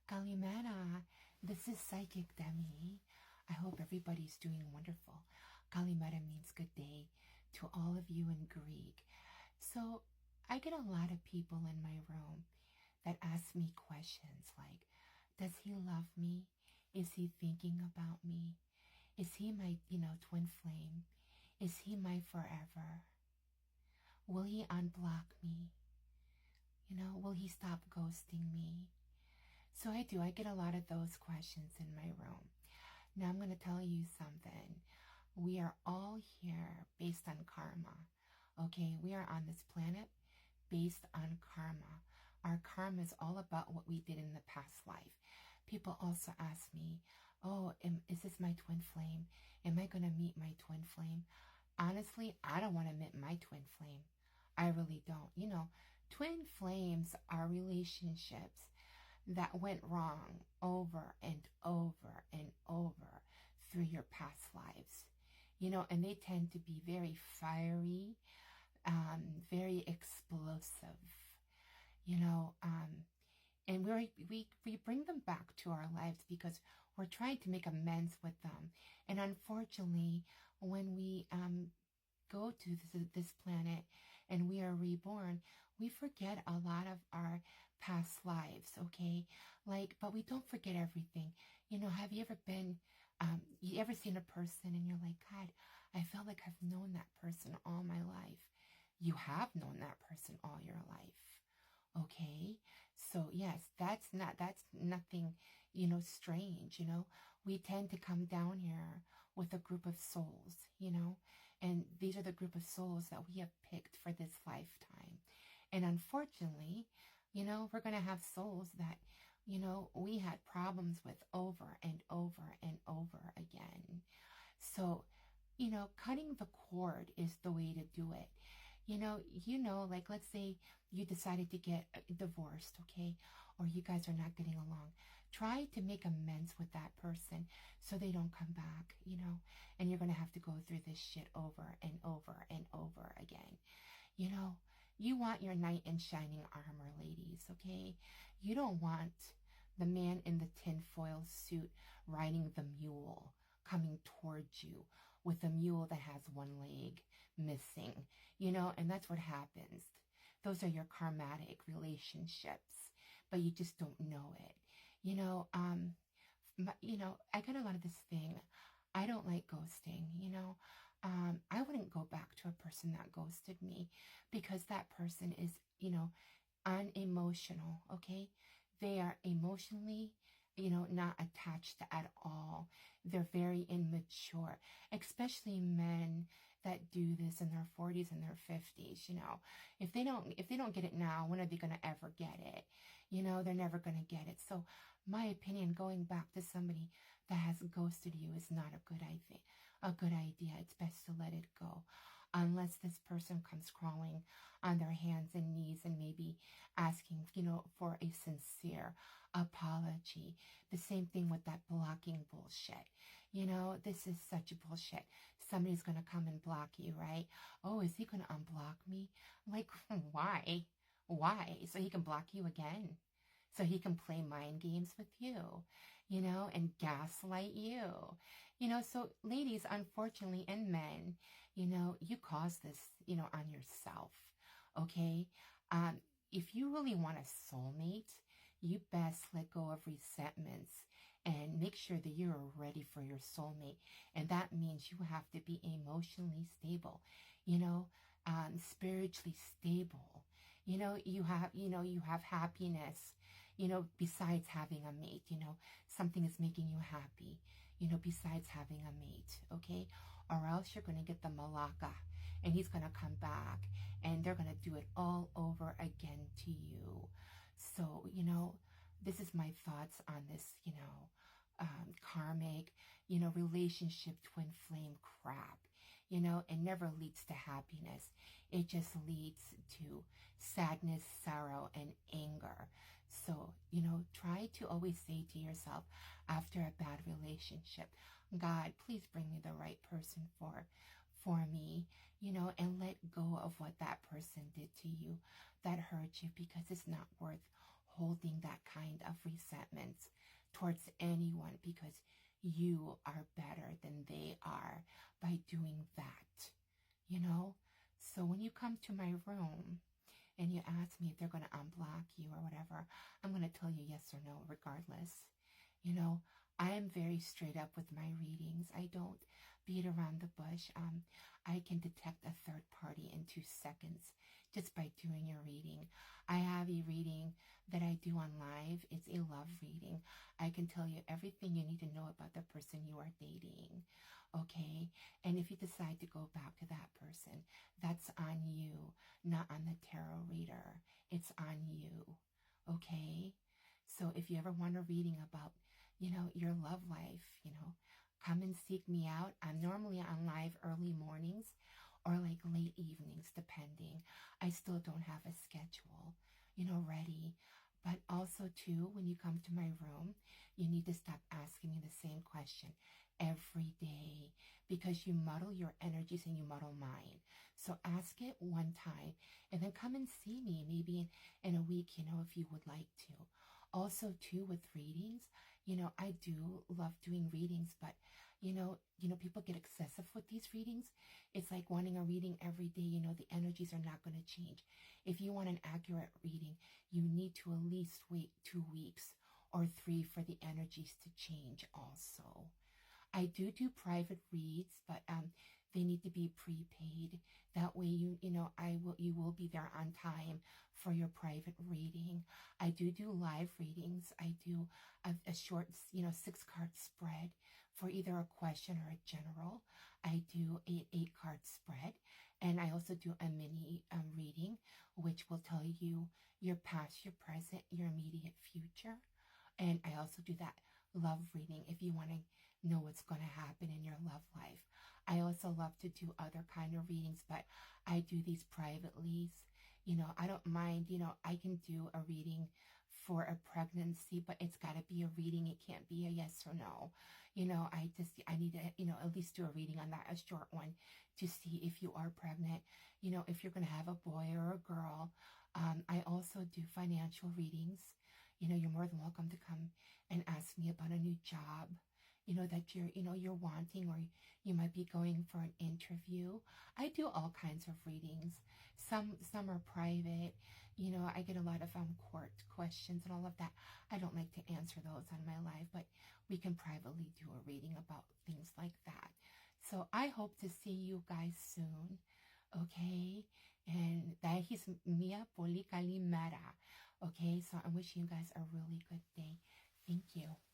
Kalimera, this is Psychic Demi. I hope everybody's doing wonderful. Kalimera means good day to all of you in Greek. So I get a lot of people in my room that ask me questions like, does he love me? Is he thinking about me? Is he my, twin flame? Is he my forever? Will he unblock me? Will he stop ghosting me? So I get a lot of those questions in my room. Now I'm going to tell you something. We are all here based on karma. Okay, we are on this planet based on karma. Our karma is all about what we did in the past life. People also ask me, oh, is this my twin flame? Am I going to meet my twin flame? Honestly, I don't want to meet my twin flame. I really don't. Twin flames are relationships that went wrong over and over and over through your past lives. And they tend to be very fiery, very explosive, and we bring them back to our lives because we're trying to make amends with them. And unfortunately, when we go to this planet and we are reborn, we forget a lot of our past lives, okay? But we don't forget everything. Have you ever been, you ever seen a person and you're like, God, I felt like I've known that person all my life. You have known that person all your life. Okay, so yes, that's nothing, strange, we tend to come down here with a group of souls, and these are the group of souls that we have picked for this lifetime. And unfortunately, we're going to have souls that, we had problems with over and over and over again. So, cutting the cord is the way to do it. Like let's say you decided to get divorced, okay? Or you guys are not getting along. Try to make amends with that person so they don't come back, and you're going to have to go through this shit over and over and over again. You want your knight in shining armor, ladies, okay? You don't want the man in the tinfoil suit riding the mule coming towards you with a mule that has one leg missing, and that's what happens. Those are your karmatic relationships, but you just don't know it. I got a lot of this thing. I don't like ghosting, I wouldn't go back to a person that ghosted me because that person is, unemotional, okay? They are emotionally not attached at all. They're very immature, especially men that do this in their 40s and their 50s, If they don't get it now, when are they going to ever get it? They're never going to get it. So my opinion, going back to somebody that has ghosted you is not a good idea. It's best to let it go. Unless this person comes crawling on their hands and knees and maybe asking, for a sincere apology. The same thing with that blocking bullshit. This is such a bullshit. Somebody's going to come and block you, right? Oh, is he going to unblock me? Like, why? Why? So he can block you again. So he can play mind games with you, and gaslight you. So ladies, unfortunately, and men, you cause this, on yourself, okay? If you really want a soulmate, you best let go of resentments and make sure that you're ready for your soulmate. And that means you have to be emotionally stable, spiritually stable. You have happiness, besides having a mate, something is making you happy, besides having a mate, okay? Or else you're going to get the malaka and he's going to come back and they're going to do it all over again to you. So, this is my thoughts on this, karmic, relationship twin flame crap. It never leads to happiness. It just leads to sadness, sorrow, and anger. So, try to always say to yourself after a bad relationship, God, please bring me the right person for me, and let go of what that person did to you that hurt you, because it's not worth holding holding that kind of resentments towards anyone, because you are better than they are by doing that, you know? So when you come to my room and you ask me if they're going to unblock you or whatever, I'm going to tell you yes or no regardless. You know, I am very straight up with my readings. I don't beat around the bush. I can detect a third party in 2 seconds just by doing your reading. I have a reading that I do on live. It's a love reading. I can tell you everything you need to know about the person you are dating. Okay? And if you decide to go back to that person, that's on you, not on the tarot reader. It's on you. Okay? So if you ever want a reading about, you know, your love life, you know, come and seek me out. I'm normally on live early mornings or like late evenings, depending. I still don't have a schedule, you know, ready. But also too, when you come to my room, you need to stop asking me the same question every day, because you muddle your energies and you muddle mine. So ask it one time and then come and see me maybe in a week, you know, if you would like to. Also too, with readings, you know, I do love doing readings, but you know, people get excessive with these readings. It's like wanting a reading every day. You know, the energies are not going to change. If you want an accurate reading, you need to at least wait 2 weeks or 3 for the energies to change also. I do private reads, but they need to be prepaid. That way, you will be there on time for your private reading. I do live readings. I do a short, 6-card spread for either a question or a general. I do an 8-card spread, and I also do a mini reading, which will tell you your past, your present, your immediate future. And I also do that love reading if you want to know what's going to happen in your love life. I also love to do other kind of readings, but I do these privately. You know, I don't mind, I can do a reading for a pregnancy, but it's got to be a reading. It can't be a yes or no. I need to, at least do a reading on that, a short one, to see if you are pregnant, if you're going to have a boy or a girl. I also do financial readings. You're more than welcome to come and ask me about a new job, that you're wanting, or you might be going for an interview. I do all kinds of readings. Some are private. I get a lot of court questions and all of that. I don't like to answer those on my live, but we can privately do a reading about things like that. So I hope to see you guys soon. Okay? And dahil Mia Poli Kalimera. Okay, so I'm wishing you guys a really good day. Thank you.